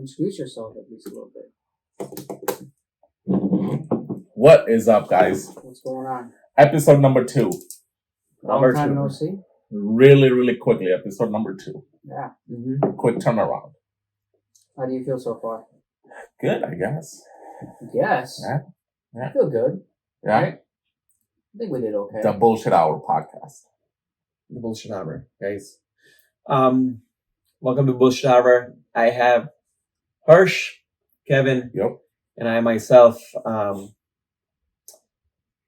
introduce yourself at least a little bit. What is up, guys? What's going on? Episode number 2. Long time no see. Really quickly. Episode number 2. Yeah. Quick turnaround. How do you feel so far? Good, I guess. Yes. Yeah. I feel good. Yeah. Right? I think we did okay. The Bullshit Hour podcast. The Bullshit Hour, guys. Welcome to Bullshit Hour. I have Harsh, Kevin, Yep. and I myself.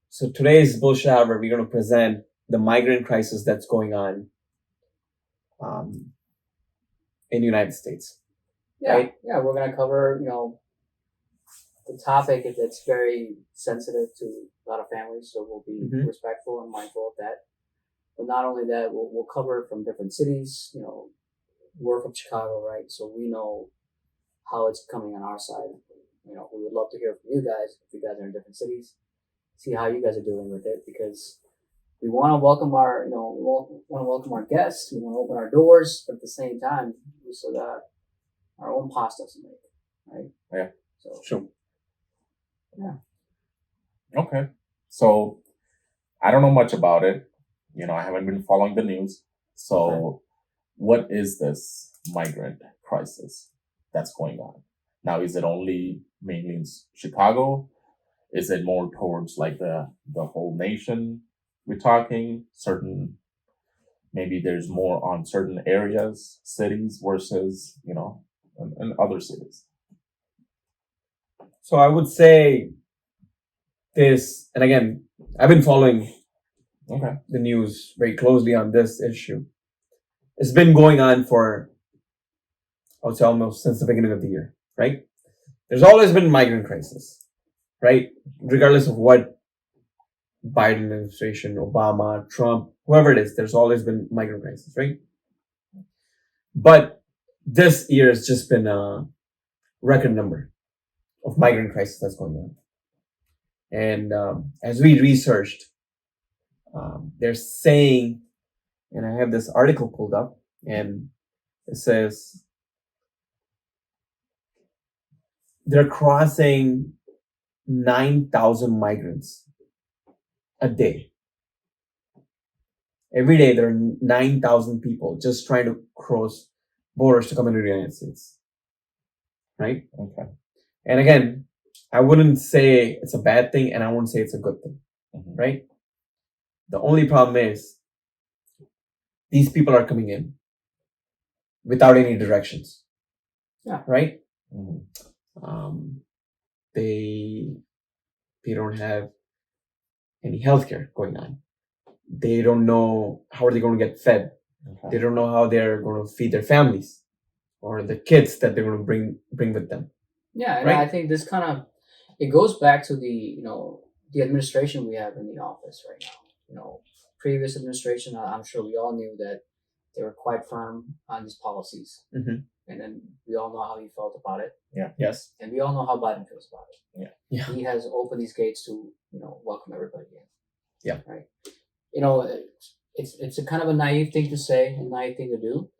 So today's Bullshit Hour, we're going to present the migrant crisis that's going on in the United States. Yeah. Right? Yeah, we're going to cover, the topic. It's very sensitive to a lot of families, so we'll be respectful and mindful of that. But not only that, we'll cover it from different cities. We're from Chicago, right? So we know how it's coming on our side. We would love to hear from you guys if you guys are in different cities. See how you guys are dealing with it, because we want to welcome our, guests. We want to open our doors, but at the same time, we still got our own pasta to make, right? Yeah. So Sure. Yeah. Okay. So I don't know much about it. I haven't been following the news. So what is this migrant crisis that's going on? Now, is it only mainly in Chicago? Is it more towards like the whole nation? We're talking maybe there's more on certain areas, cities versus, and other cities. So I would say this, and again, I've been following the news very closely on this issue. It's been going on for, I would say, almost since the beginning of the year, right? There's always been migrant crisis, right? Regardless of what Biden administration, Obama, Trump, whoever it is, there's always been migrant crisis, right? But this year has just been a record number of migrant crisis that's going on. And as we researched, they're saying, and I have this article pulled up, and it says they're crossing 9,000 migrants a day. Every day there are 9,000 people just trying to cross borders to come into the United States. Right? Okay. And again, I wouldn't say it's a bad thing, and I wouldn't say it's a good thing. Right? The only problem is these people are coming in without any directions. Yeah. Right? They don't have any healthcare going on. They don't know how are they going to get fed. Okay. They don't know how they're going to feed their families or the kids that they're going to bring with them. Yeah, and right? I think this it goes back to the administration we have in the office right now. Previous administration, I'm sure we all knew that they were quite firm on these policies. And then we all know how he felt about it. Yeah. Yes. And we all know how Biden feels about it. Yeah. He has opened these gates to, welcome everybody in. Yeah. Right. It's a kind of a naive thing to say, a naive thing to do,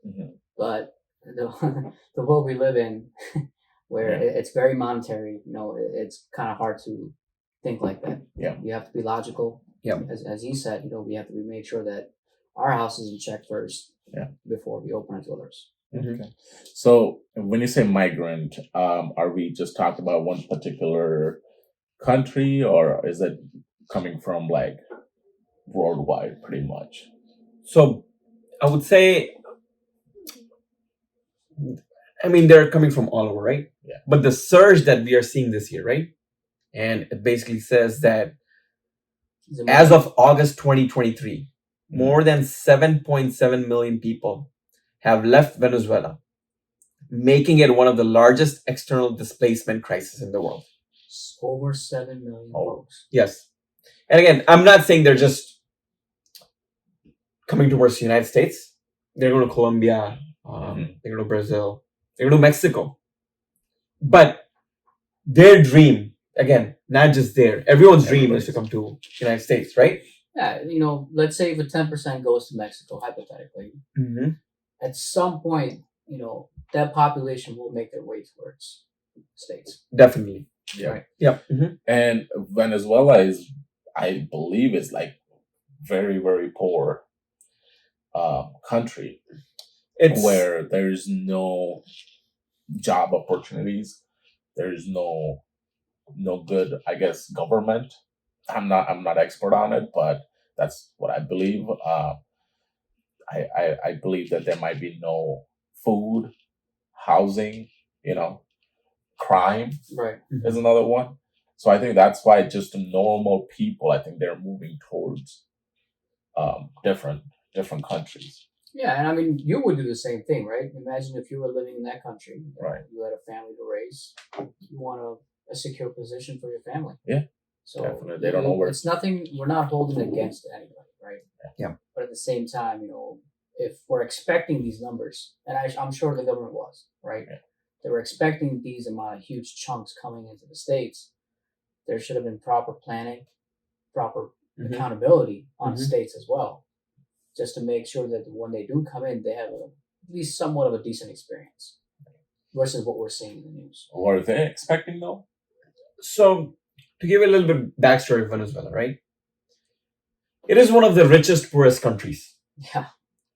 but the world we live in, where it's very monetary, it's kind of hard to think like that. Yeah. You have to be logical. Yeah. As he said, we have to make sure that our house is in check first. Yeah. Before we open it to others. Okay. So when you say migrant, are we just talking about one particular country, or is it coming from like worldwide pretty much? So I would say, they're coming from all over, right? Yeah. But the surge that we are seeing this year, right? And it basically says that as of August 2023, more than 7.7 million people have left Venezuela, making it one of the largest external displacement crises in the world. Over 7 million folks. Yes. And again, I'm not saying they're just coming towards the United States. They're going to Colombia, they're going to Brazil, they're going to Mexico. But their dream, again, not just everyone's dream is to come to the United States, right? Yeah, let's say if 10% goes to Mexico, hypothetically, at some point, that population will make their way towards states. Definitely. Yeah. Right. Yeah. Mm-hmm. And Venezuela is, I believe, is like very, very poor country where there's no job opportunities. There's no good, I guess, government. I'm not expert on it, but that's what I believe. I believe that there might be no food, housing, crime Right. is another one. So I think that's why just normal people, I think they're moving towards different countries. Yeah, and I mean, you would do the same thing, right? Imagine if you were living in that country, Right. You had a family to raise, you want a secure position for your family. Yeah. So definitely. They don't know where. It's nothing. We're not holding against anybody, right? Yeah. But at the same time, if we're expecting these numbers, and I'm sure the government was, right? Yeah. They were expecting these amount of huge chunks coming into the states. There should have been proper planning, proper accountability on the states as well, just to make sure that when they do come in, they have at least somewhat of a decent experience versus what we're seeing in the news. What are they expecting though? So, to give a little bit backstory of Venezuela, right? It is one of the richest, poorest countries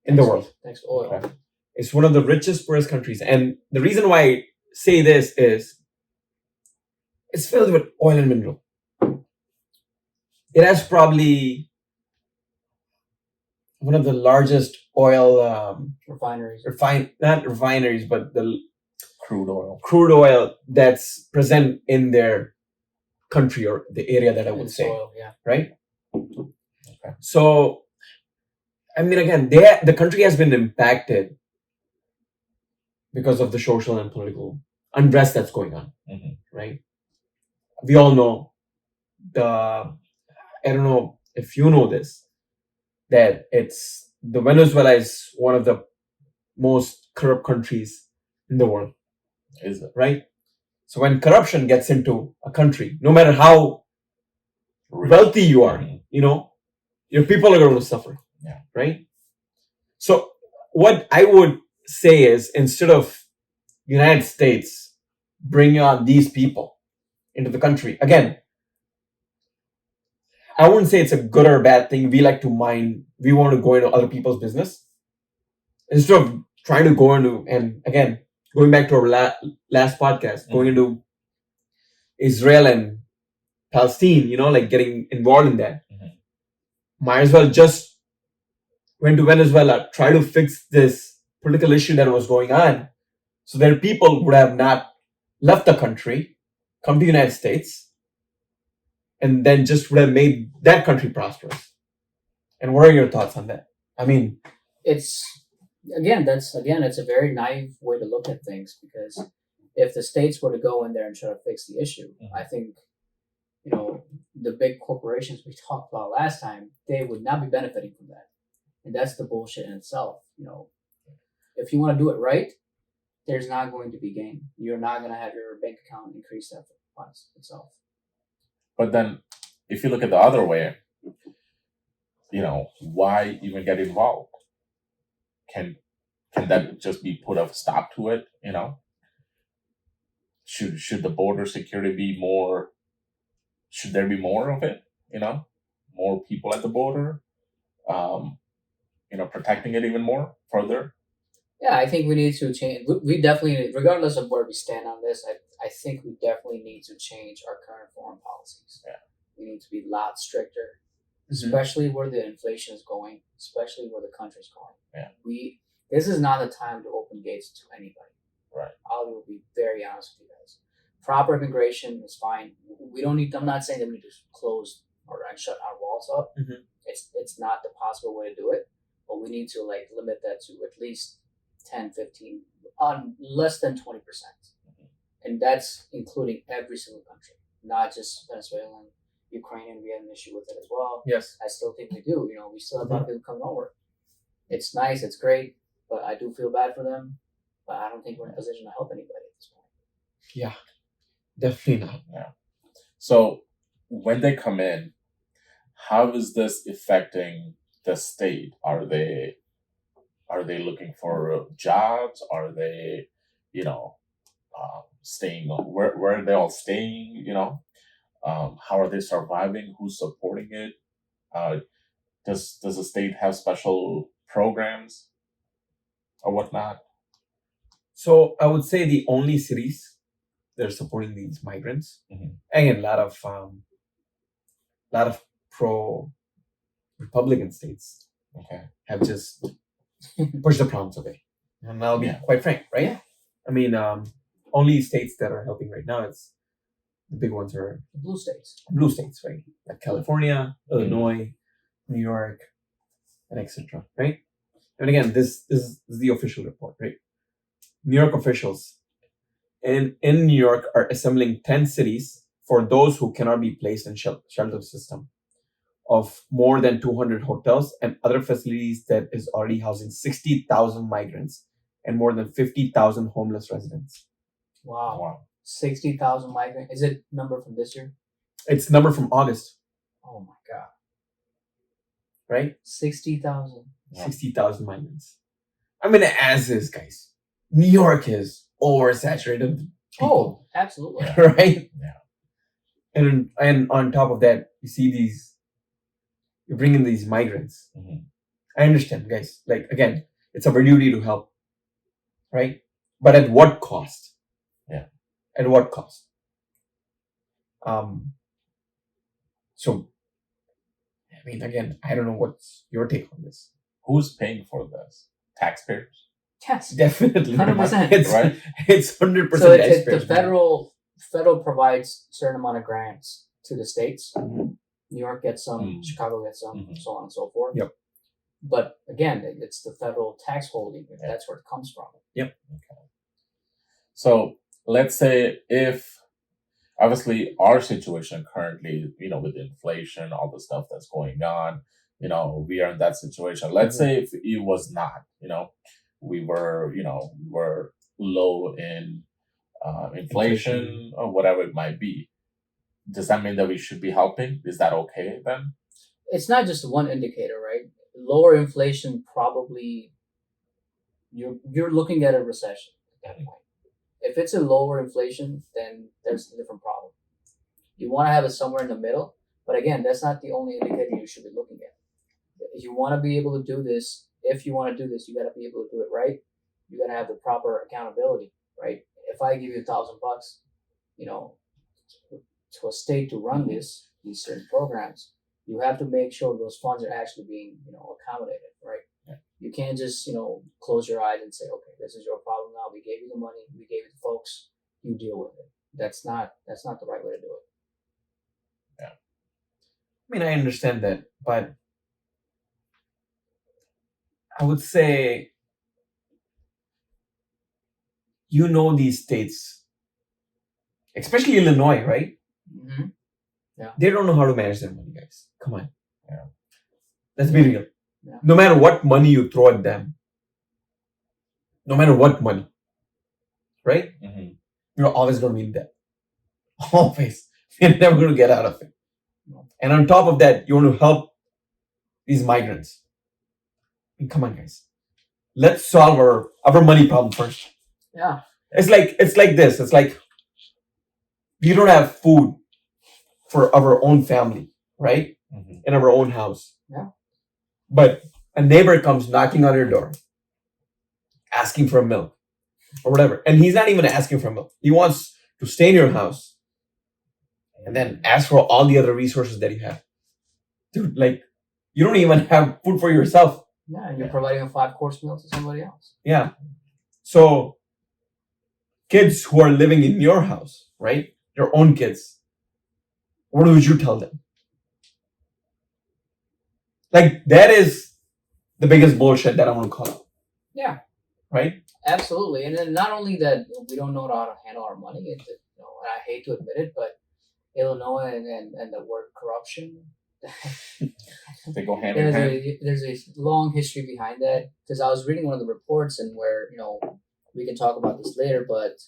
in the world. Thanks for oil. Okay. It's one of the richest, poorest countries. And the reason why I say this is it's filled with oil and mineral. It has probably one of the largest oil Refineries. not refineries, but the crude oil that's present in their country or the area that I would say. Soil, yeah. Right? Okay. So, I mean, again, the country has been impacted because of the social and political unrest that's going on, right? We all know I don't know if you know this, that the Venezuela is one of the most corrupt countries in the world. Is it? Right? So when corruption gets into a country, no matter how wealthy you are, your people are going to suffer. Yeah. Right? So what I would say is, instead of United States bringing on these people into the country, again, I wouldn't say it's a good or bad thing. We want to go into other people's business instead of trying to go into, and again, going back to our last podcast, going into Israel and Palestine, getting involved in that. Might as well just went to Venezuela, try to fix this political issue that was going on, so that people would have not left the country, come to the United States, and then just would have made that country prosperous. And what are your thoughts on that? I mean, it's a very naive way to look at things, because if the states were to go in there and try to fix the issue, I think, the big corporations we talked about last time, they would not be benefiting from that. And that's the bullshit in itself. If you want to do it right, there's not going to be gain. You're not going to have your bank account increase that funds itself. But then, if you look at the other way, why even get involved? Can that just be put a stop to it? Should the border security be more? Should there be more of it? More people at the border. Protecting it even more further. Yeah, I think we need to change. We definitely, regardless of where we stand on this, I think we definitely need to change our current foreign policies. Yeah. We need to be a lot stricter, especially where the inflation is going, especially where the country's going. Yeah. This is not the time to open gates to anybody. Right. I will be very honest with you guys. Proper immigration is fine. We don't need. I'm not saying that we need to close and shut our walls up. It's not the possible way to do it, but we need to limit that to at least 10, 15, on less than 20%. And that's including every single country, not just Venezuelan, Ukrainian. We have an issue with it as well. Yes. I still think we do. We still have a lot of people coming over. It's nice, it's great, but I do feel bad for them. But I don't think we're in a position to help anybody at this point. Yeah, definitely not. Yeah. So when they come in, how is this affecting the state? Are they Are they looking for jobs? Are they, you know, staying? Where are they all staying? You know, how are they surviving? Who's supporting it? Does the state have special programs or whatnot? So I would say the only cities that are supporting these migrants, again, a lot of pro Republican states have just pushed the problems away. And I'll be quite frank, right? Yeah. I mean, only states that are helping right now, it's the big ones are The blue states. blue states, right? Like California, Illinois, New York, and etc. Right? And again, this is the official report, right? New York officials in New York are assembling 10 cities for those who cannot be placed in shelter system of more than 200 hotels and other facilities that is already housing 60,000 migrants and more than 50,000 homeless residents. Wow. 60,000 migrants. Is it number from this year? It's number from August. Oh my God. Right? 60,000. 60,000 migrants. I mean, as is, guys. New York is oversaturated with people. Oh, absolutely. Right? Yeah. And on top of that, you see you bring in these migrants. I understand, guys. Like, again, it's our duty to help. Right? But at what cost? Yeah. At what cost? So, I mean, again, I don't know what's your take on this. Who's paying for this? Taxpayers? Yes. Definitely. 100%. It's, right? It's 100% So it's the taxpayers. federal provides a certain amount of grants to the states. New York gets some, Chicago gets some, so on and so forth. Yep. But again, it's the federal tax holding. That's where it comes from. Yep. Okay. So let's say if obviously our situation currently, with inflation, all the stuff that's going on, we are in that situation. Let's say if it was not, we were low in inflation or whatever it might be. Does that mean that we should be helping? Is that okay then? It's not just one indicator, right? Lower inflation probably you're looking at a recession at that point. If it's a lower inflation, then there's a different problem. You want to have it somewhere in the middle, but again, that's not the only indicator you should be looking at. If you want to be able to do this, you got to be able to do it right. You got to have the proper accountability, right? If I give you $1,000, to a state to run these certain programs, you have to make sure those funds are actually being, accommodated, right? Yeah. You can't just, close your eyes and say, okay, this is your problem now. We gave you the money. We gave it to folks. You deal with it. That's not the right way to do it. Yeah. I mean, I understand that, but I would say, these states, especially Illinois, right? Mm-hmm. Yeah. They don't know how to manage their money, guys. Come on. Yeah. Let's be real. Yeah. No matter what money you throw at them, right? You're always going to be in debt. Always. You're never going to get out of it. No. And on top of that, you want to help these migrants. I mean, come on, guys. Let's solve our money problem first. Yeah. It's like this. It's like we don't have food for our own family, right? In our own house. Yeah. But a neighbor comes knocking on your door, asking for a milk or whatever. And he's not even asking for milk. He wants to stay in your house and then ask for all the other resources that you have. Dude, like, you don't even have food for yourself. Yeah, and you're providing a 5-course meal to somebody else. Yeah. So, kids who are living in your house, right? Your own kids. What would you tell them? Like, that is the biggest bullshit that I want to call out. Yeah. Right? Absolutely. And then not only that, we don't know how to handle our money. And I hate to admit it, but Illinois and the word corruption, they go hand in hand. There's a long history behind that. Because I was reading one of the reports, and where we can talk about this later, but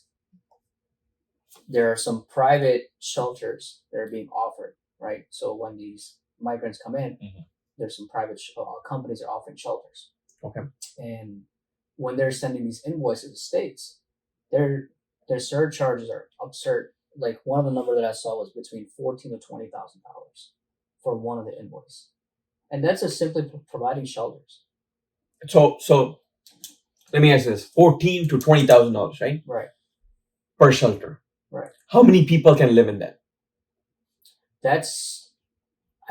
there are some private shelters that are being offered, right? So when these migrants come in, there's some private companies are offering shelters. Okay. And when they're sending these invoices to states, their surcharges are absurd. Like one of the numbers that I saw was between $14,000 to $20,000 for one of the invoice, and that's just simply providing shelters. So let me ask this: $14,000 to $20,000, right? Right. Per shelter. Right. How many people can live in that?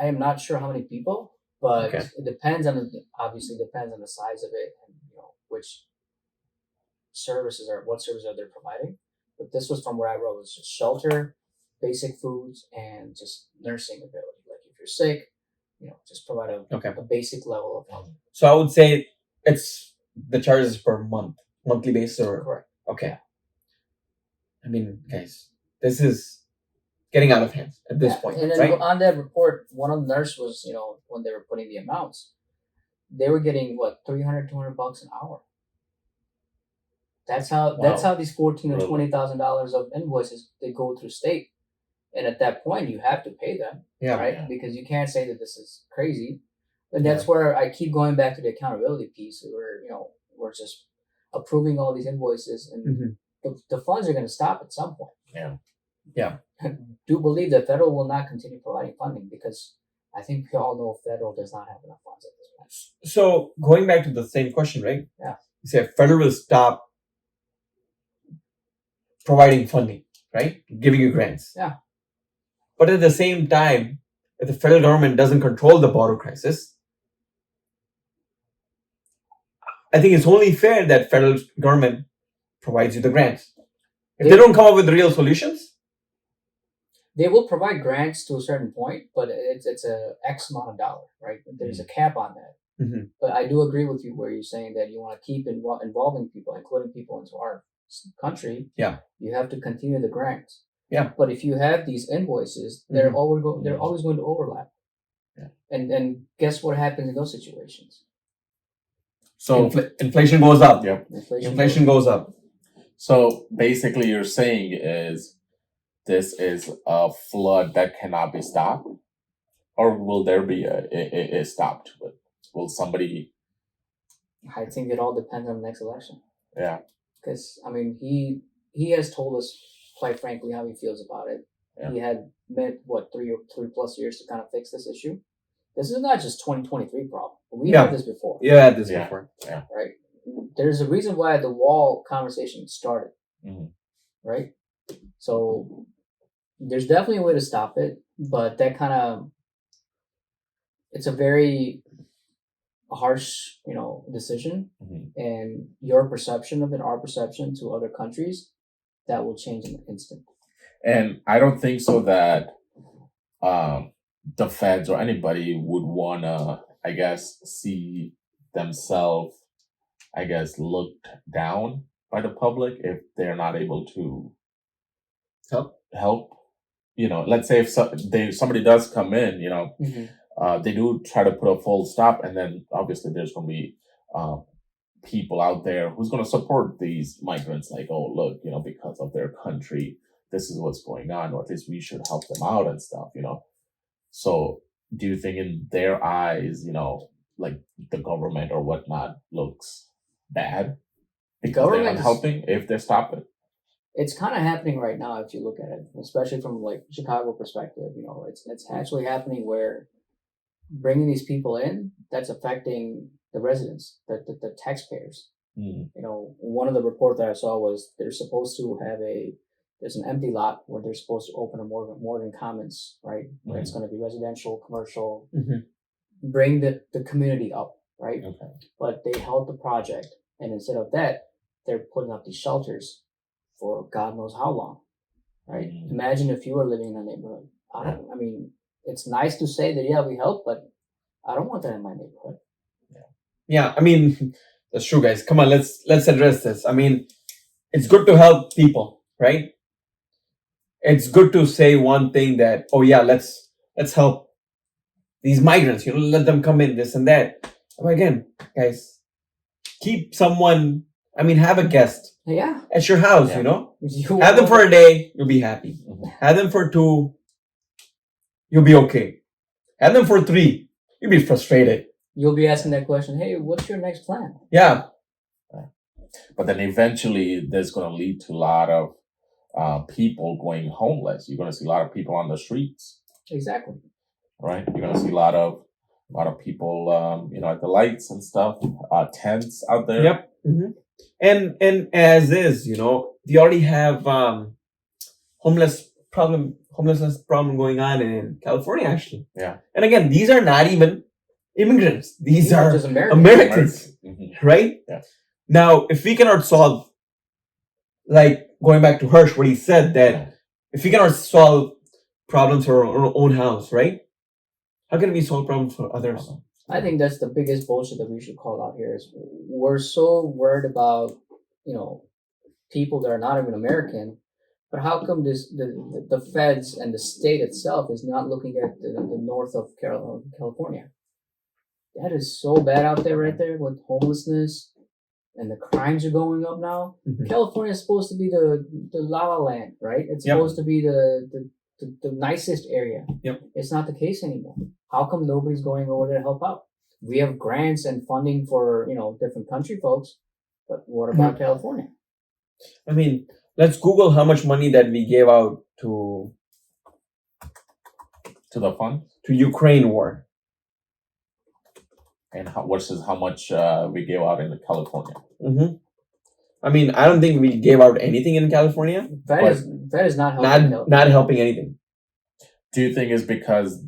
I am not sure how many people, but Okay. it depends on obviously depends on the size of it and which services are they're providing. But this was from where I wrote, was just shelter, basic foods, and just nursing ability. Like if you're sick, just provide a basic level of health. So I would say it's the charges per monthly basis, or correct. Okay. Yeah. I mean, guys, this is getting out of hand at this point. And then right? on that report, one of the nurses was, when they were putting the amounts, they were getting $300, $200 an hour. That's how these $14,000 to $20,000 of invoices, they go through state, and at that point you have to pay them, right? Yeah. Because you can't say that this is crazy, and that's where I keep going back to the accountability piece, where we're just approving all these invoices, and the funds are going to stop at some point. Yeah. Do believe that federal will not continue providing funding, because I think we all know federal does not have enough funds at this point. So going back to the same question, right? Yeah. You say federal will stop providing funding, right? Giving you grants. Yeah. But at the same time, if the federal government doesn't control the border crisis, I think it's only fair that federal government provides you the grants. If they don't come up with real solutions, they will provide grants to a certain point, but it's a X amount of dollar, right? There's a cap on that. Mm-hmm. But I do agree with you where you're saying that you want to keep involving people, including people into our country. Yeah. You have to continue the grants. Yeah. But if you have these invoices, they're always going to overlap. Yeah. And guess what happens in those situations? So inflation goes up. Yeah. Inflation goes up. So basically you're saying is this is a flood that cannot be stopped? Or will there be a stopped? Will somebody... I think it all depends on the next election. Yeah. Because, he has told us, quite frankly, how he feels about it. Yeah. He had met, 3 plus years to kind of fix this issue. This is not just 2023 problem. We had this before. Yeah, had this before. Yeah. Right? There's a reason why the wall conversation started. Mm-hmm. Right? So there's definitely a way to stop it, but that kind of, it's a very harsh, decision, and your perception of it, our perception to other countries, that will change in an instant. And I don't think so that the feds or anybody would wanna, I guess, see themselves, I guess, looked down by the public if they're not able to help. Let's say if somebody does come in, they do try to put a full stop, and then obviously there's going to be people out there who's going to support these migrants, like, oh, look, because of their country, this is what's going on, or at least we should help them out and stuff, So do you think in their eyes, like the government or whatnot looks bad because they're not helping if they stop it? It's kind of happening right now if you look at it, especially from Chicago perspective. It's actually happening where bringing these people in, that's affecting the residents, the taxpayers. One of the reports that I saw was they're supposed to have there's an empty lot where they're supposed to open a Morgan Commons, right? Where it's going to be residential, commercial, bring the community up, right? Okay. But they held the project, and instead of that, they're putting up these shelters for God knows how long, right? Imagine if you were living in a neighborhood. It's nice to say that, we help, but I don't want that in my neighborhood. Yeah, that's true, guys. Come on, let's address this. It's good to help people, right? It's good to say one thing that, let's help these migrants, let them come in, this and that. Again, guys, keep someone, have a guest. Yeah. At your house, Have them for a day, you'll be happy. Have them for 2, you'll be okay. Have them for 3, you'll be frustrated. You'll be asking that question. Hey, what's your next plan? Yeah. But then eventually, there's going to lead to a lot of people going homeless. You're going to see a lot of people on the streets. Exactly. Right. You're going to see a lot of people, at the lights and stuff, tents out there. Yep. Mm-hmm. And as is, we already have homelessness problem going on in California, actually. Yeah. And again, these are not even immigrants. These are just Americans. Americans. Mm-hmm. Right? Yeah. Now, if we cannot solve, like going back to Hirsch, what he said, that if we cannot solve problems for our own house, right? How can we solve problems for others? I think that's the biggest bullshit that we should call out here is we're so worried about, people that are not even American, but how come the feds and the state itself is not looking at the north of California? That is so bad out there right there with homelessness and the crimes are going up now. Mm-hmm. California is supposed to be the La La Land, right? It's supposed to be the nicest area. Yep. It's not the case anymore. How come nobody's going over there to help out? We have grants and funding for, different country folks, but what about California? I mean, let's Google how much money that we gave out to the fund, to Ukraine war, and how much we gave out in California. Mm-hmm. I mean, I don't think we gave out anything in California. That is not helping. Not helping anything. Do you think it's because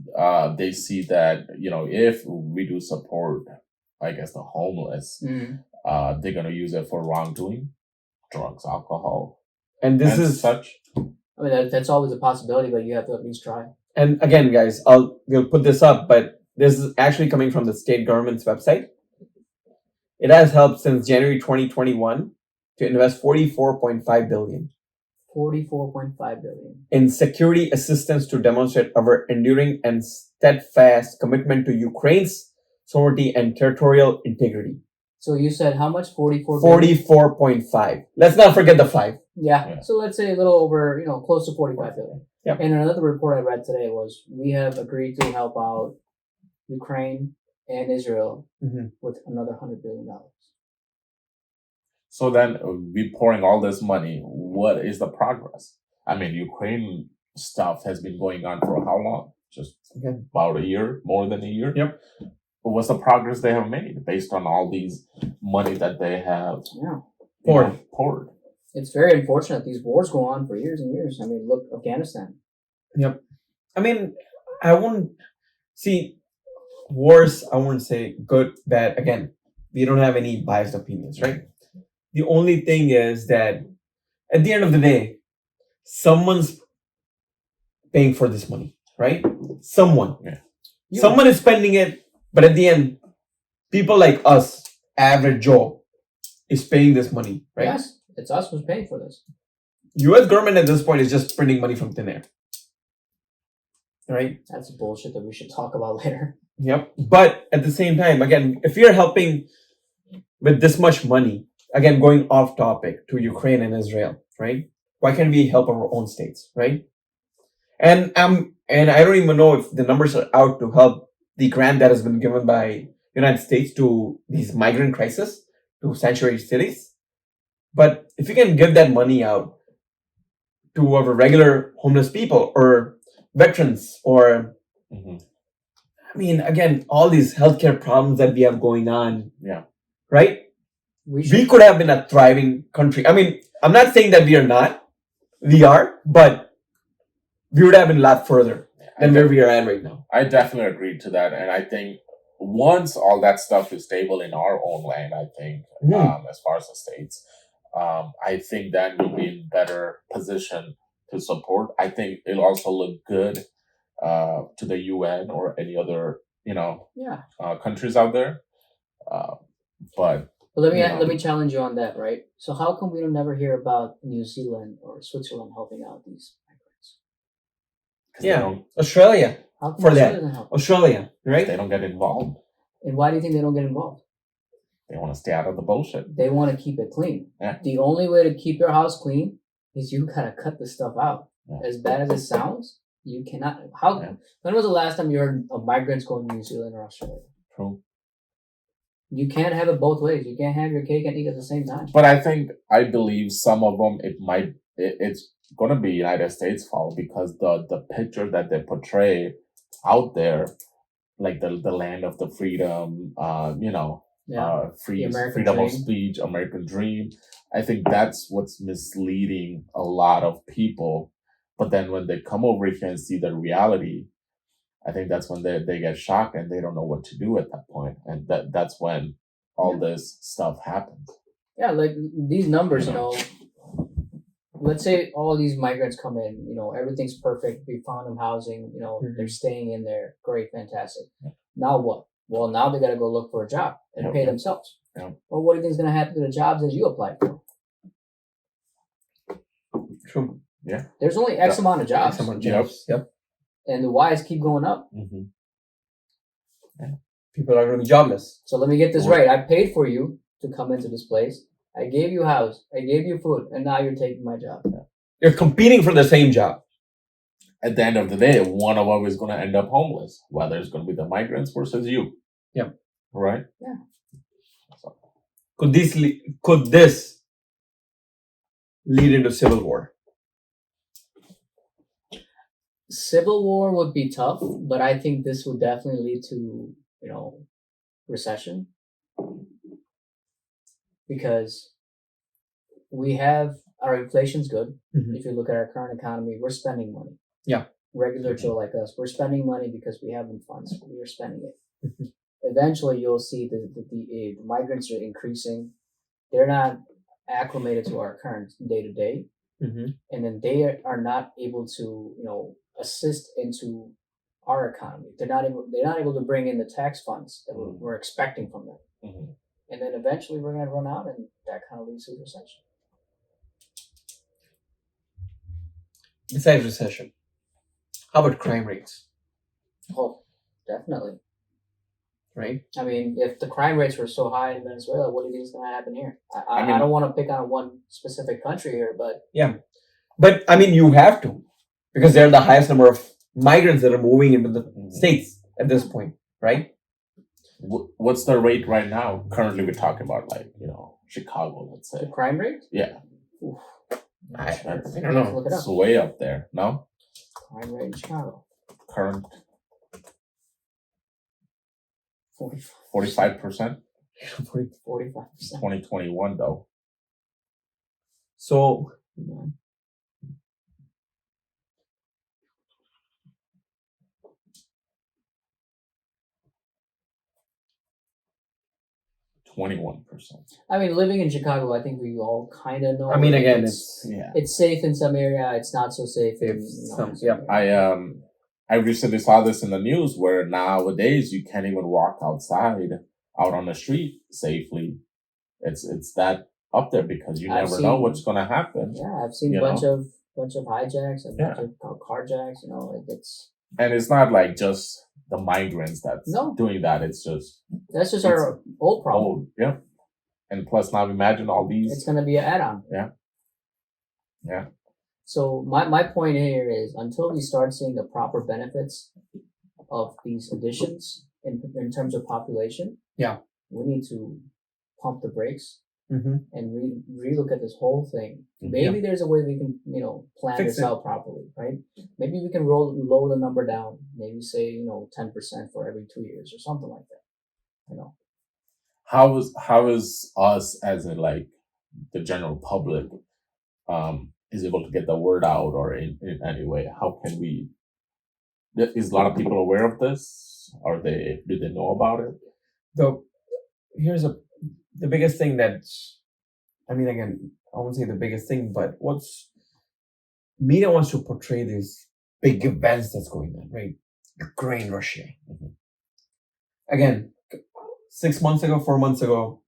they see that if we do support, I guess, the homeless, they're gonna use it for wrongdoing, drugs, alcohol, and this is such. I mean, that's always a possibility, but you have to at least try. And again, guys, we'll put this up, but this is actually coming from the state government's website. It has helped since January 2021 to invest $44.5 billion. $44.5 billion in security assistance to demonstrate our enduring and steadfast commitment to Ukraine's sovereignty and territorial integrity. So you said how much? 44.5. Let's not forget the 5. Yeah. So let's say a little over, close to 45 billion. Yep. And another report I read today was we have agreed to help out Ukraine and Israel with another $100 billion. So then we pouring all this money. What is the progress? I mean, Ukraine stuff has been going on for how long? Just about a year, more than a year. Yep. But what's the progress they have made based on all these money that they have poured? It's very unfortunate. These wars go on for years and years. I mean, look, Afghanistan. Yep. I mean, I wouldn't see wars. I wouldn't say good, bad. Again, we don't have any biased opinions, right? The only thing is that at the end of the day, someone's paying for this money, right? Someone. Yeah. Someone is spending it, but at the end, people like us, average Joe, is paying this money, right? Yes, it's us who's paying for this. US government at this point is just printing money from thin air. Right? That's bullshit that we should talk about later. Yep. But at the same time, again, if you're helping with this much money, again, going off topic to Ukraine and Israel, right? Why can't we help our own states, right? And I don't even know if the numbers are out to help the grant that has been given by United States to these migrant crisis, to sanctuary cities. But if you can give that money out to our regular homeless people or veterans or, I mean, again, all these healthcare problems that we have going on, right? We could have been a thriving country. I mean, I'm not saying that we are not. We are, but we would have been a lot further than where we are at right now. I definitely agree to that. And I think once all that stuff is stable in our own land, I think, as far as the states, I think then we'll be in better position to support. I think it'll also look good to the UN or any other, countries out there. But let me challenge you on that, right? So how come we don't never hear about New Zealand or Switzerland helping out these migrants? Yeah, Australia. How come for Australia that? doesn't help? Australia, right? They don't get involved. And why do you think they don't get involved? They want to stay out of the bullshit. They want to keep it clean. Yeah. The only way to keep your house clean is you gotta cut this stuff out. Yeah. As bad as it sounds, you cannot. When was the last time you heard of migrants going to New Zealand or Australia? True. You can't have it both ways. You can't have your cake and eat at the same time. But I believe some of them, it's going to be United States fault because the picture that they portray out there, like the land of the freedom, freedom of speech, American dream. I think that's what's misleading a lot of people. But then when they come over here and see the reality, I think that's when they get shocked and they don't know what to do at that point. And that's when all this stuff happens. Yeah, like these numbers, let's say all these migrants come in, everything's perfect. We found them housing, they're staying in there. Great, fantastic. Yeah. Now what? Well, now they got to go look for a job and pay themselves. Yeah. Well, what do you think is going to happen to the jobs that you applied for? True. Yeah. There's only X amount of jobs. Yep. And the Y's keep going up. Mm-hmm. Yeah. People are going to be jobless. So let me get this right. I paid for you to come into this place. I gave you a house. I gave you food. And now you're taking my job. You're competing for the same job. At the end of the day, one of them is going to end up homeless. Whether it's going to be the migrants versus you. Yeah. Right? Yeah. So. Could this lead into civil war? Civil war would be tough, but I think this would definitely lead to, recession. Because our inflation's good. Mm-hmm. If you look at our current economy, we're spending money. Yeah. Regular Joe like us, we're spending money because we have funds. We are spending it. Mm-hmm. Eventually, you'll see the migrants are increasing. They're not acclimated to our current day to day, and then they are not able to, assist into our economy. They're not able to bring in the tax funds that we're expecting from them. Mm-hmm. And then eventually we're going to run out, and that kind of leads to recession. Besides recession, how about crime rates? Oh, definitely. Right? I mean, if the crime rates were so high in Venezuela, what do you think is going to happen here? I don't want to pick on one specific country here, but... Yeah. But, you have to. Because they're the highest number of migrants that are moving into the states at this point, right? What's the rate right now? Currently, we're talking about Chicago, let's say. The crime rate? Yeah. Oof. I don't know. Look it up. It's way up there. No? Crime rate in Chicago. Current 45%. 45%? 45%. 2021 though. So, 21%. I mean, living in Chicago, I think we all kind of know. again, it's safe in some area. It's not so safe in some. Yeah. I recently saw this in the news where nowadays you can't even walk outside out on the street safely. It's that up there because you never know what's going to happen. Yeah, I've seen a bunch of hijacks and bunch of carjacks. And it's not like just the migrants that's doing that. It's just that's just our old problem. Yeah. And plus, now imagine all these. It's going to be an add-on. Yeah. Yeah. So my point here is until we start seeing the proper benefits of these additions in terms of population, we need to pump the brakes and relook at this whole thing. Maybe there's a way we can plan this out properly, right? Maybe we can lower the number down. Maybe say 10% for every 2 years or something like that. How is us as in the general public is able to get the word out or in any way? How can we? Is a lot of people aware of this? Do they know about it? The biggest thing again, I won't say the biggest thing, but media wants to portray these big events that's going on, right? Ukraine, Russia. Again, 6 months ago, 4 months ago,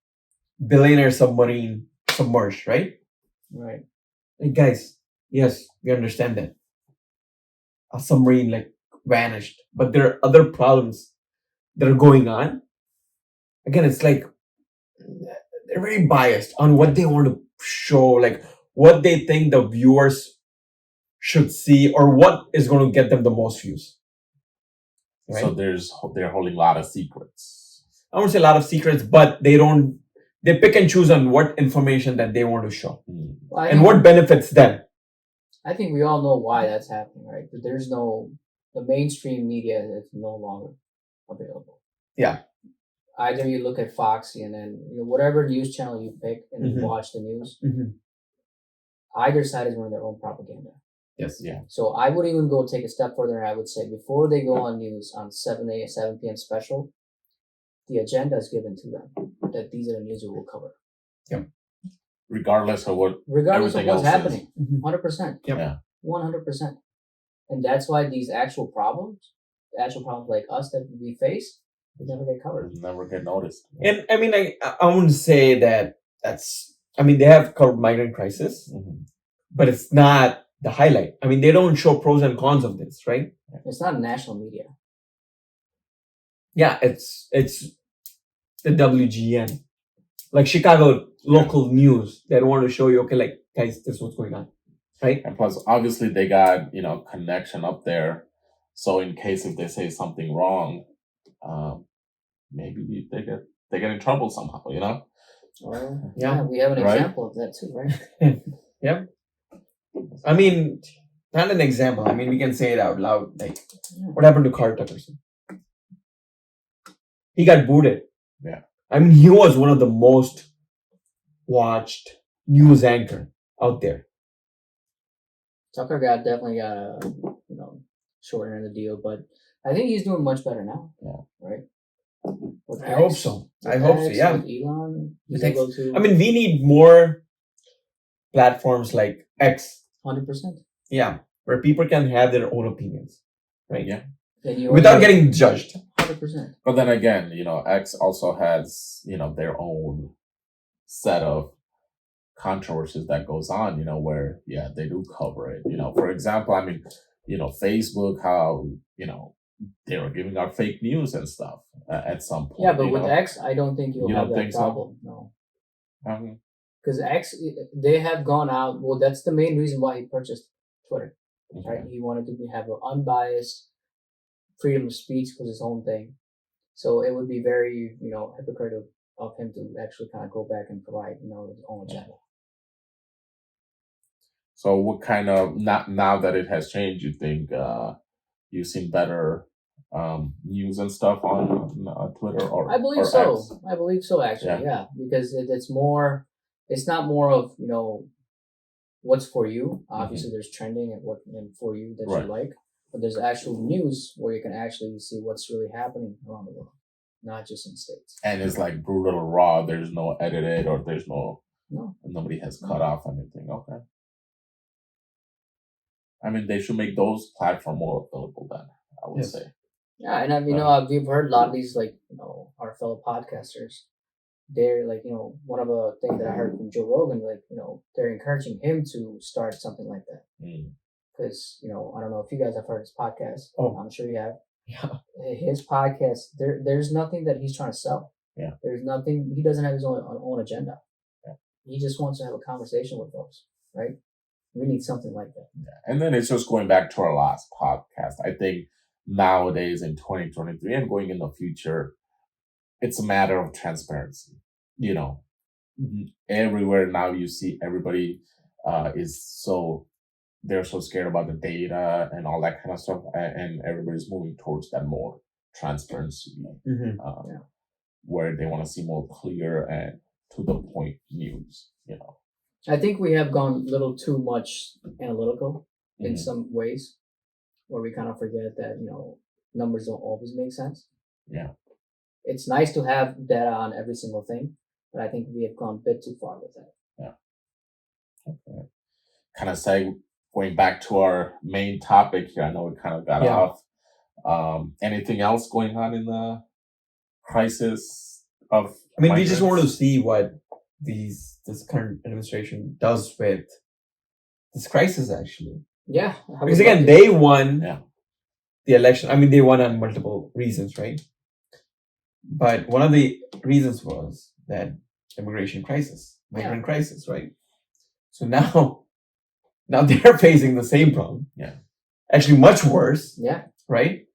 billionaire submarine submerged, right? Right. Like, guys, yes, we understand that. A submarine vanished, but there are other problems that are going on. Again, it's they're very biased on what they want to show, what they think the viewers should see or what is going to get them the most views. Right? So they're holding a lot of secrets. I won't say a lot of secrets, but they pick and choose on what information that they want to show Well, and what benefits them. I think we all know why that's happening, right? That the mainstream media is no longer available. Yeah. Either you look at Fox, CNN, whatever news channel you pick and you watch the news, either side is running their own propaganda. Yes. Yeah. So I would even go take a step further, and I would say before they go on news on 7 p.m. special, the agenda is given to them that these are the news we will cover. Yep. Regardless of what's happening. 100%. Yep. Yeah. 100%. And that's why these actual problems like us that we face, we never get covered. Never get noticed. And I mean, I wouldn't say they have covered migrant crisis, but it's not the highlight. I mean, they don't show pros and cons of this, right? It's not national media. Yeah, it's the WGN, like Chicago local news. They want to show you, okay, like guys, this is what's going on, right? And plus, obviously, they got connection up there, so in case if they say something wrong, maybe they get in trouble somehow, Well, yeah, we have an example of that too, right? Yep. I mean, not an example. I mean, we can say it out loud. Like, what happened to Carl Tuckerson? He got booted. Yeah. I mean, he was one of the most watched news anchor out there. Tucker definitely got a short end of the deal, but I think he's doing much better now. Yeah. Right. I hope so. Yeah. With Elon, I mean, we need more platforms like X. 100%. Yeah, where people can have their own opinions, right? Yeah. Without getting judged. 100%. But then again, X also has, their own set of controversies that goes on, where, they do cover it. For example, I mean, Facebook, how, they were giving out fake news and stuff at some point. Yeah, but with X, I don't think you'll have that problem. So? No. Because X, they have gone out. Well, that's the main reason why he purchased Twitter. Okay. Right? He wanted to have an unbiased freedom of speech was his own thing. So it would be very, hypocritical of him to actually kind of go back and provide, his own agenda. So what kind of, now that it has changed, you think you've seen better news and stuff on Twitter or I believe or so. X? I believe so, actually, yeah. Because it's not more of, what's for you. Obviously, there's trending and for you that you like. But there's actual news where you can actually see what's really happening around the world, not just in the States. And it's like brutal raw. There's no edited or there's nobody has cut off anything. Okay. I mean, they should make those platforms more available then, I would say. Yeah, and we've heard a lot of these, our fellow podcasters. They're one of the things that I heard from Joe Rogan, they're encouraging him to start something like that. Because, I don't know if you guys have heard his podcast. Oh. I'm sure you have. Yeah. His podcast, there's nothing that he's trying to sell. Yeah. There's nothing, he doesn't have his own agenda. Yeah. He just wants to have a conversation with folks, right? We need something like that. Yeah. And then it's just going back to our last podcast. I think nowadays in 2023 and going in the future, it's a matter of transparency. Everywhere now you see everybody they're so scared about the data and all that kind of stuff, and everybody's moving towards that more transparency, where they want to see more clear and to the point news. I think we have gone a little too much analytical in some ways, where we kind of forget that numbers don't always make sense. Yeah, it's nice to have data on every single thing, but I think we have gone a bit too far with that. Yeah. Okay. Kind of going back to our main topic here, I know we kind of got off. Anything else going on in the crisis of we just want to see what this current administration does with this crisis, actually. Yeah. Because again, they won the election. I mean, they won on multiple reasons, right? But one of the reasons was that immigration crisis, migrant crisis, right? So now they're facing the same problem. Yeah. Actually, much worse. Yeah. Right?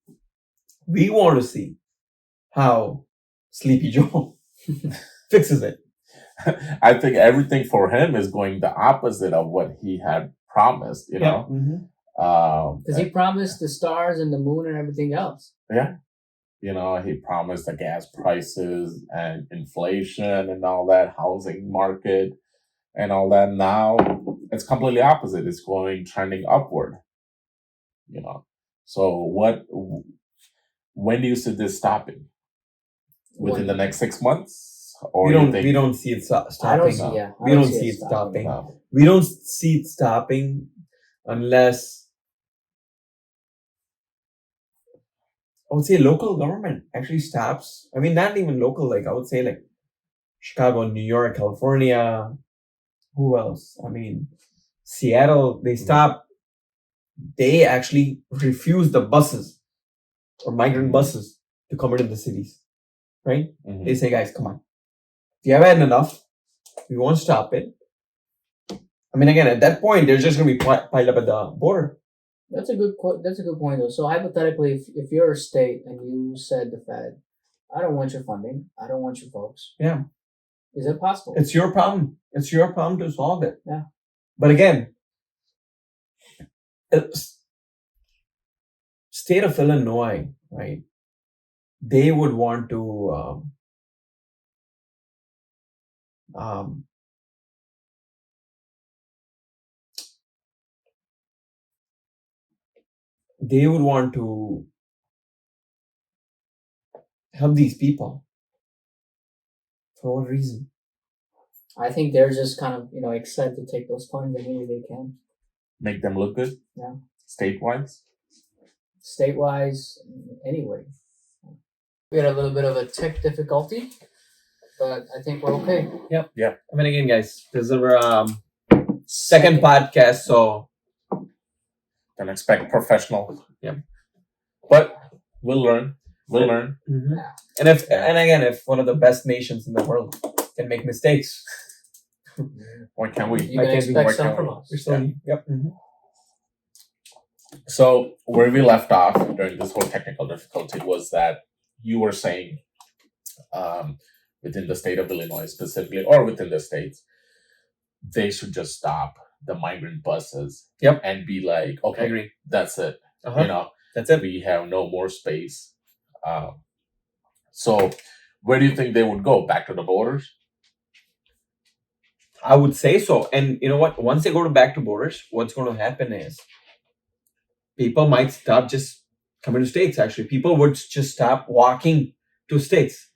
We want to see how Sleepy Joe fixes it. I think everything for him is going the opposite of what he had promised. You know, because he promised the stars and the moon and everything else. Yeah. You know, he promised the gas prices and inflation and all that, housing market and all that. Now it's completely opposite. It's trending upward. You know, so when do you see this stopping? Within the next 6 months, or we don't see it stopping. I don't see. Yeah, we don't see it stopping. No. We don't see it stopping unless, I would say, local government actually stops. I mean, not even local. Like, I would say, like Chicago, New York, California. Who else? I mean, Seattle. They stop. They actually refuse the buses or migrant buses to come into the cities. Right? They say, guys, come on. If you have had enough, we won't stop it. I mean, again, at that point, they're just going to be piled up at the border. That's a good point, though. So hypothetically, if you're a state and you said to Fed, I don't want your funding, I don't want your folks. Yeah. Is it possible? It's your problem. It's your problem to solve it. Yeah. But again, state of Illinois, right? They would want to help these people. For what reason? I think they're just kind of, excited to take those funds any way they can. Make them look good? Yeah. Statewise, anyway. We had a little bit of a tech difficulty, but I think we're okay. Yep. Yeah. I mean, again, guys, this is our second podcast, so don't expect professional. Yeah. But we'll learn. Mm-hmm. Yeah. And if one of the best nations in the world can make mistakes, why can't we? You can expect some from us. Yep. Mm-hmm. So where we left off during this whole technical difficulty was that you were saying within the state of Illinois specifically, or within the states, they should just stop the migrant buses. Yep. And be like, okay, I agree. That's it. That's it. We have no more space. So where do you think they would go? Back to the borders? I would say so. And you know what? Once they go back to borders, what's going to happen is people might stop just coming to states. Actually, people would just stop walking to states.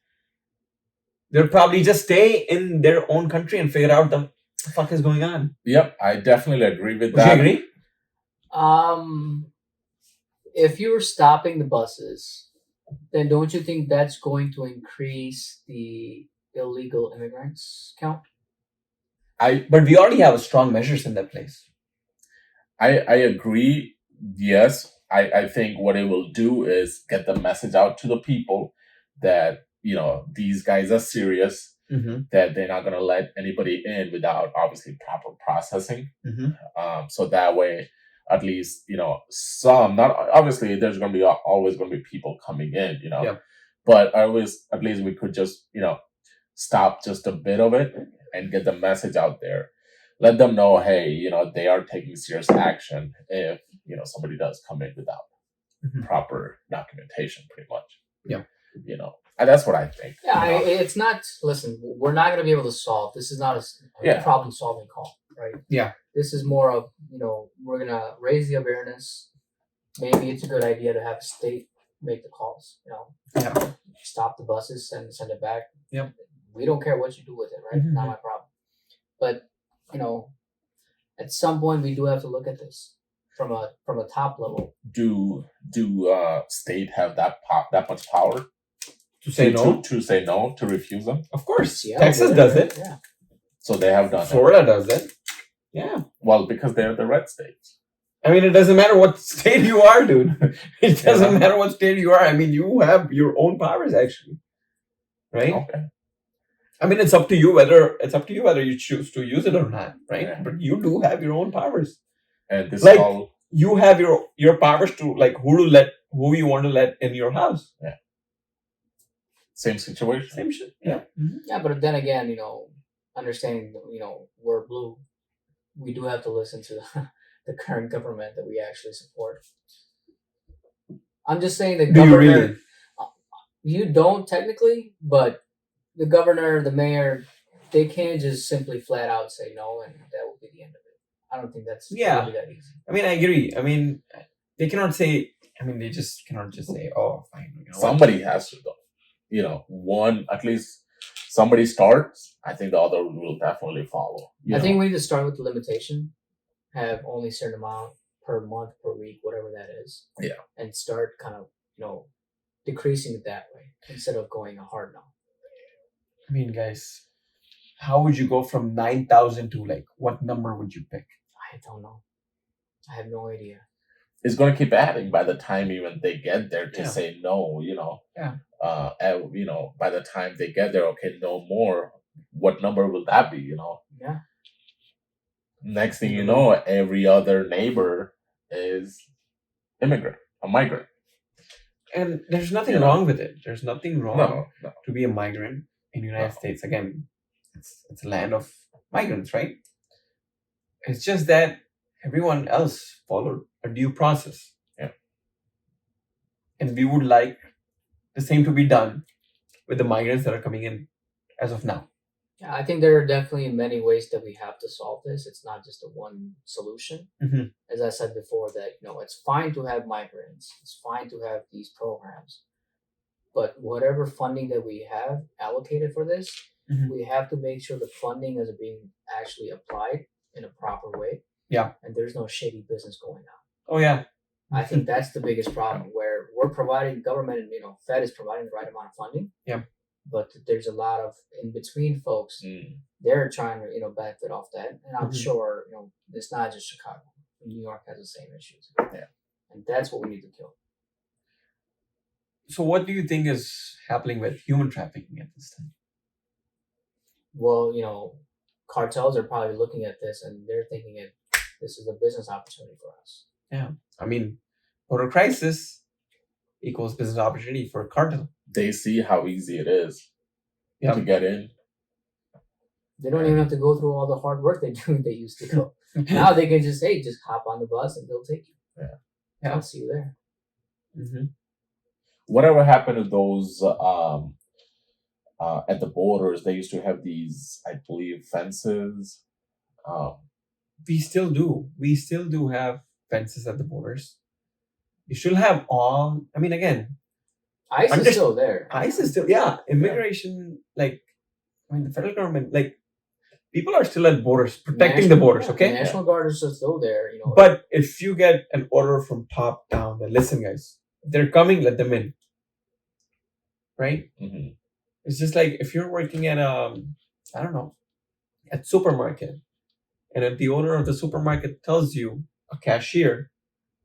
They'll probably just stay in their own country and figure out the fuck is going on. Yep, I definitely agree with that. Would you agree? If you were stopping the buses, then don't you think that's going to increase the illegal immigrants count? But we already have strong measures in that place. I agree. Yes, I think what it will do is get the message out to the people that, these guys are serious, that they're not going to let anybody in without obviously proper processing. So that way, at least, some, not obviously there's going to be always going to be people coming in, but at least we could just, stop just a bit of it and get the message out there. Let them know, hey, they are taking serious action if, somebody does come in without proper documentation, pretty much. Yeah. And that's what I think. Yeah, it's not, listen, we're not going to be able to solve. This is not a problem-solving call, right? Yeah. This is more of, we're going to raise the awareness. Maybe it's a good idea to have a state make the calls, Yeah. Stop the buses and send it back. Yep. We don't care what you do with it, right? Not my problem. But, at some point we do have to look at this from a top level. Do state have that much power to say no? To say no, to refuse them? Of course. Yeah, Texas does it. Yeah. So they have done Florida does it. Yeah. Well, because they're the red states. I mean, it doesn't matter what state you are, dude. It doesn't matter what state you are. I mean, you have your own powers, actually. Right? Okay. I mean, it's up to you whether you choose to use it or not, right? Yeah. But you do have your own powers. And this you have your powers to who you want to let in your house. Yeah. Same situation. Same shit. Yeah. Mm-hmm. Yeah, but then again, understanding, we're blue, we do have to listen to the current government that we actually support. I'm just saying the Do governor. you really? You don't technically, but the governor, the mayor, they can't just simply flat out say no, and that will be the end of it. I don't think that's really that easy. I mean, I agree. I mean, they cannot say. I mean, they just cannot just say, "Oh, fine." Somebody has to, though. One at least. Somebody starts. I think the other will definitely follow. I think we need to start with the limitation. Have only a certain amount per month, per week, whatever that is. Yeah. And start kind of, decreasing it that way instead of going a hard no. I mean, guys, how would you go from 9,000 to what number would you pick? I don't know. I have no idea. It's going to keep adding by the time even they get there to say no, Yeah. By the time they get there, okay, no more. What number will that be, Yeah. Next thing you know, every other neighbor is a migrant. And there's nothing wrong with it. There's nothing wrong No. to be a migrant in the United States. Again, it's a land of migrants, right? It's just that everyone else followed a due process. Yeah. And we would like the same to be done with the migrants that are coming in as of now. Yeah, I think there are definitely many ways that we have to solve this. It's not just a one solution. Mm-hmm. As I said before, that it's fine to have migrants. It's fine to have these programs, but whatever funding that we have allocated for this, we have to make sure the funding is being actually applied in a proper way. Yeah. And there's no shady business going on. Oh yeah. I think that's the biggest problem, where we're providing government and Fed is providing the right amount of funding. Yeah. But there's a lot of in between folks. They're trying to benefit off that, and I'm sure it's not just Chicago. New York has the same issues. Yeah. And that's what we need to kill. So what do you think is happening with human trafficking at this time? Well, cartels are probably looking at this and they're thinking this is a business opportunity for us. Yeah. I mean, border crisis equals business opportunity for a cartel. They see how easy it is to get in. They don't even have to go through all the hard work they used to go. Now they can just hop on the bus and they'll take you. Yeah. I'll see you there. Mm-hmm. Whatever happened to those at the borders? They used to have these, I believe, fences. We still do. We still do have fences at the borders. You should have all. I mean, again, ICE is still there. ICE is still, immigration, the federal government, people are still at borders, protecting the borders, okay? National Guard is still there, But if you get an order from top down that, listen, guys, they're coming, let them in. Right? Mm-hmm. It's just like if you're working at, at supermarket, and if the owner of the supermarket tells you, a cashier,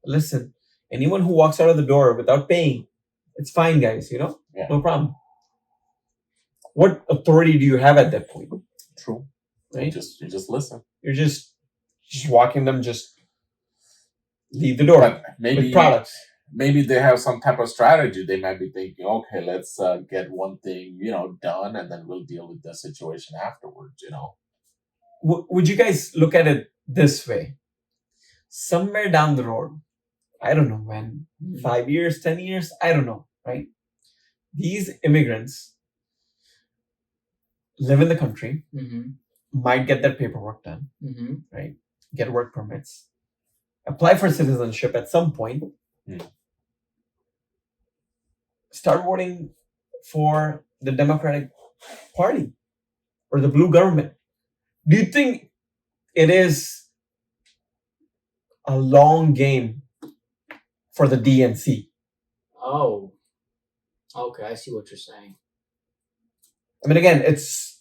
listen, anyone who walks out of the door without paying, it's fine, guys, no problem. What authority do you have at that point? True. Right? You just listen. You're just walking them, just leave the door with products. Maybe they have some type of strategy. They might be thinking, okay, let's get one thing, done, and then we'll deal with the situation afterwards, Would you guys look at it this way? Somewhere down the road, I don't know when, 5 years, 10 years, I don't know, right? These immigrants live in the country, might get their paperwork done, right? Get work permits, apply for citizenship at some point, start voting for the Democratic Party or the blue government. Do you think it is a long game for the DNC? Oh, okay, I see what you're saying. I mean, again, it's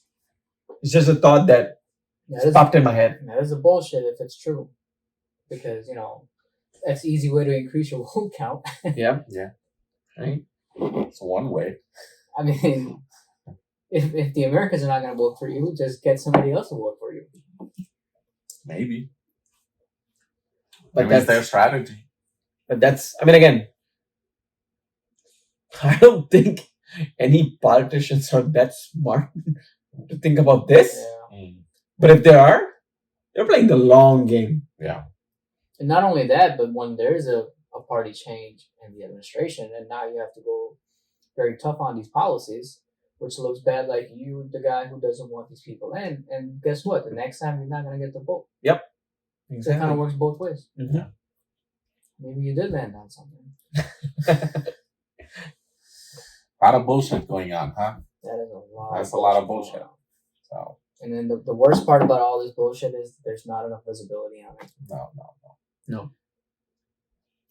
just a thought that popped in my head. That is a bullshit if it's true, because that's the easy way to increase your vote count. Yeah. Right. It's one way. I mean, if the Americans are not going to vote for you, just get somebody else to vote for you. Maybe. But that's their strategy. But again, I don't think any politicians are that smart to think about this. Yeah. But if they are, they're playing the long game. Yeah. And not only that, but when there's a party change in the administration, and now you have to go very tough on these policies, which looks bad, like you, the guy who doesn't want these people in. And guess what? The next time you're not going to get the vote. Yep. So it Exactly. kind of works both ways. Mhm. Maybe you did land on something. A lot of bullshit going on, huh? That is a lot. That's a lot of bullshit. going on. So And then the worst part about all this bullshit is there's not enough visibility on it. no.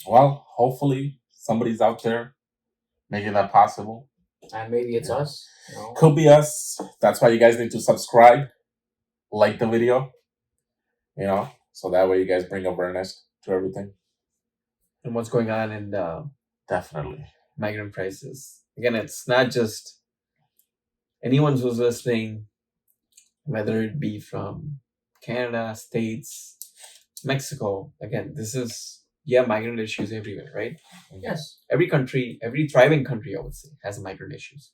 Well, hopefully somebody's out there making that possible. And maybe it's us. Could be us. That's why you guys need to subscribe, like the video, so that way you guys bring awareness to everything. And what's going on in the Definitely. migrant crisis. Again, it's not just anyone who's listening, whether it be from Canada, States, Mexico. Again, this is, migrant issues everywhere, right? Yes. Every country, every thriving country, I would say, has migrant issues.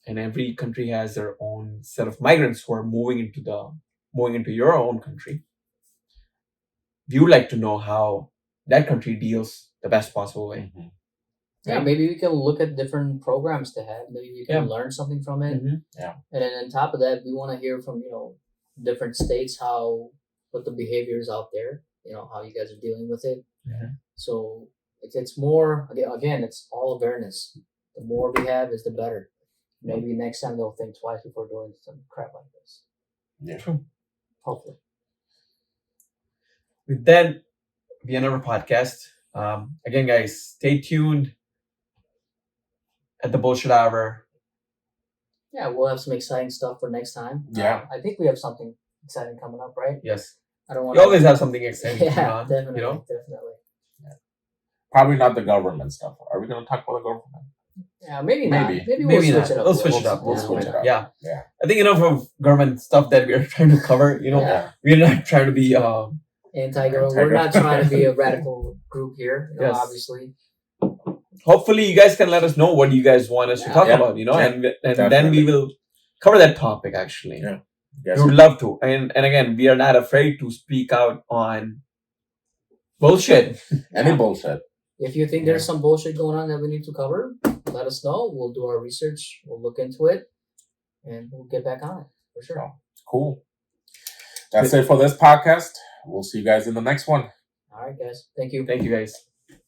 And every country has their own set of migrants who are moving into your own country. We would like to know how that country deals the best possible way. Mm-hmm. Yeah, maybe we can look at different programs to have. Maybe we can learn something from it. Mm-hmm. Yeah. And then on top of that, we want to hear from, different states, what the behavior is out there, how you guys are dealing with it. Mm-hmm. So it's more, again, it's all awareness. The more we have is the better. Maybe next time they'll think twice before doing some crap like this. Yeah. True. Hopefully. With that, we end our podcast. Again, guys, stay tuned at the Bullshit Hour. Yeah, we'll have some exciting stuff for next time. Yeah. I think we have something exciting coming up, right? Yes. I don't want You always have something exciting going Yeah, on. definitely, You know? definitely. Probably not the government stuff. Are we going to talk about the government? Yeah, maybe not. Maybe. Maybe Maybe we'll not. switch it up. We'll switch it up. We'll switch it up. Yeah. Yeah. I think enough of government stuff that we're trying to cover. Yeah. We're not trying to be Anti-government. We're not trying to be a radical group here, Yes. obviously. Hopefully you guys can let us know what you guys want us to talk about, and then we will cover that topic actually. Yeah. We would love to. And again, we are not afraid to speak out on bullshit. Any bullshit. If you think there's some bullshit going on that we need to cover, let us know. We'll do our research. We'll look into it. And we'll get back on it for sure. So, cool. That's it for this podcast. We'll see you guys in the next one. All right, guys. Thank you. Thank you, guys.